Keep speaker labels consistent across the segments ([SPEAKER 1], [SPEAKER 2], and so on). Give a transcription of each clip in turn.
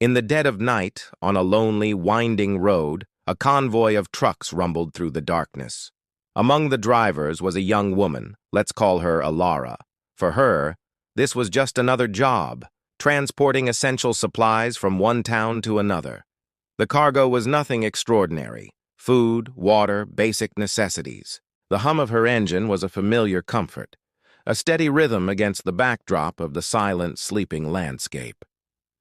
[SPEAKER 1] In the dead of night, on a lonely, winding road, a convoy of trucks rumbled through the darkness. Among the drivers was a young woman, let's call her Alara. For her, this was just another job, transporting essential supplies from one town to another. The cargo was nothing extraordinary: food, water, basic necessities. The hum of her engine was a familiar comfort, a steady rhythm against the backdrop of the silent, sleeping landscape.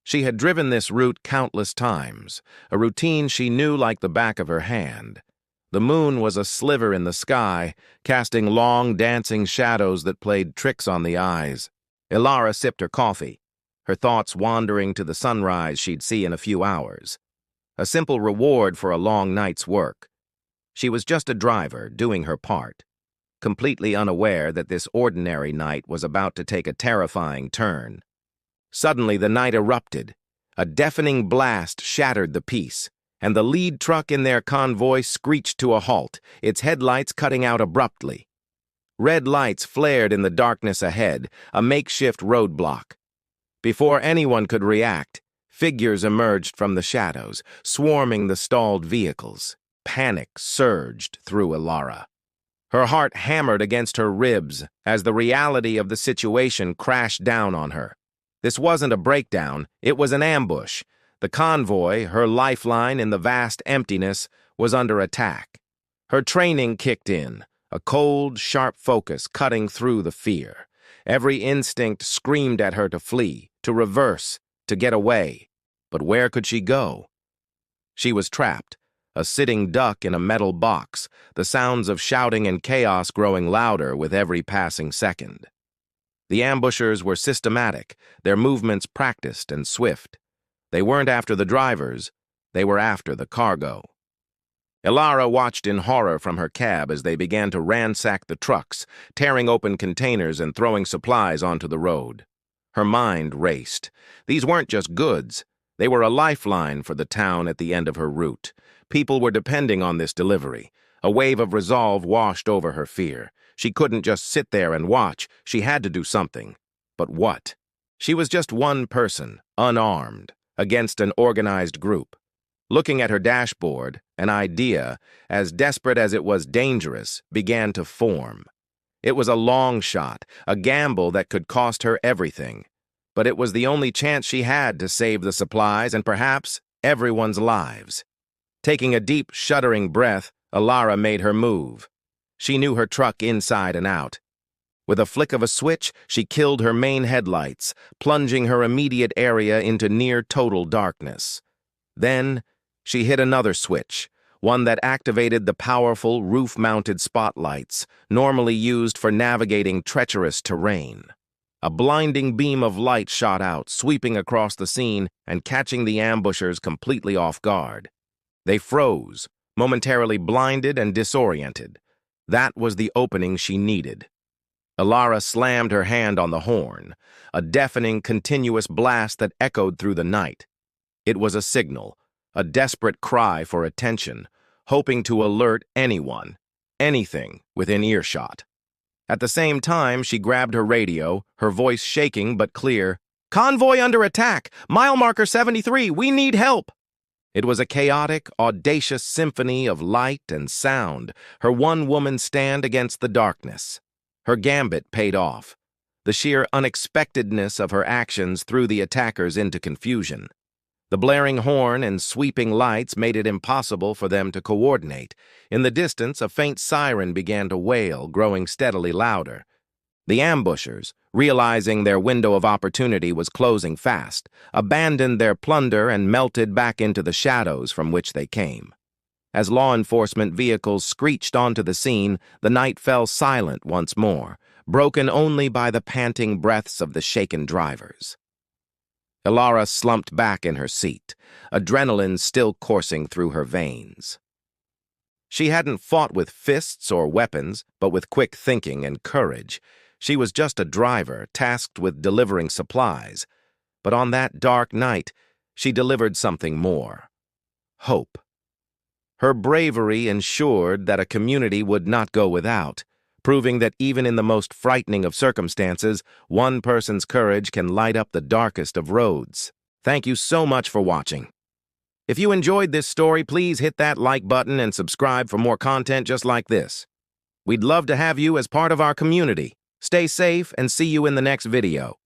[SPEAKER 1] She had driven this route countless times, a routine she knew like the back of her hand. The moon was a sliver in the sky, casting long, dancing shadows that played tricks on the eyes. Ilara sipped her coffee, her thoughts wandering to the sunrise she'd see in a few hours. A simple reward for a long night's work. She was just a driver, doing her part, completely unaware that this ordinary night was about to take a terrifying turn. Suddenly, the night erupted. A deafening blast shattered the peace, and the lead truck in their convoy screeched to a halt, its headlights cutting out abruptly. Red lights flared in the darkness ahead, a makeshift roadblock. Before anyone could react, figures emerged from the shadows, swarming the stalled vehicles. Panic surged through Ilara. Her heart hammered against her ribs as the reality of the situation crashed down on her. This wasn't a breakdown, it was an ambush. The convoy, her lifeline in the vast emptiness, was under attack. Her training kicked in, a cold, sharp focus cutting through the fear. Every instinct screamed at her to flee, to reverse, to get away. But where could she go? She was trapped, a sitting duck in a metal box, the sounds of shouting and chaos growing louder with every passing second. The ambushers were systematic, their movements practiced and swift. They weren't after the drivers, they were after the cargo. Ilara watched in horror from her cab as they began to ransack the trucks, tearing open containers and throwing supplies onto the road. Her mind raced. These weren't just goods, they were a lifeline for the town at the end of her route. People were depending on this delivery. A wave of resolve washed over her fear. She couldn't just sit there and watch. She had to do something. But what? She was just one person, unarmed, against an organized group. Looking at her dashboard, an idea, as desperate as it was dangerous, began to form. It was a long shot, a gamble that could cost her everything. But it was the only chance she had to save the supplies and perhaps everyone's lives. Taking a deep, shuddering breath, Ilara made her move. She knew her truck inside and out. With a flick of a switch, she killed her main headlights, plunging her immediate area into near-total darkness. Then, she hit another switch, one that activated the powerful roof-mounted spotlights, normally used for navigating treacherous terrain. A blinding beam of light shot out, sweeping across the scene and catching the ambushers completely off guard. They froze, momentarily blinded and disoriented. That was the opening she needed. Ilara slammed her hand on the horn, a deafening, continuous blast that echoed through the night. It was a signal, a desperate cry for attention, hoping to alert anyone, anything within earshot. At the same time, she grabbed her radio, her voice shaking but clear. "Convoy under attack! Mile marker 73, we need help!" It was a chaotic, audacious symphony of light and sound, her one-woman stand against the darkness. Her gambit paid off. The sheer unexpectedness of her actions threw the attackers into confusion. The blaring horn and sweeping lights made it impossible for them to coordinate. In the distance, a faint siren began to wail, growing steadily louder. The ambushers, realizing their window of opportunity was closing fast, abandoned their plunder and melted back into the shadows from which they came. As law enforcement vehicles screeched onto the scene, the night fell silent once more, broken only by the panting breaths of the shaken drivers. Ilara slumped back in her seat, adrenaline still coursing through her veins. She hadn't fought with fists or weapons, but with quick thinking and courage. She was just a driver, tasked with delivering supplies. But on that dark night, she delivered something more: hope. Her bravery ensured that a community would not go without, proving that even in the most frightening of circumstances, one person's courage can light up the darkest of roads. Thank you so much for watching. If you enjoyed this story, please hit that like button and subscribe for more content just like this. We'd love to have you as part of our community. Stay safe and see you in the next video.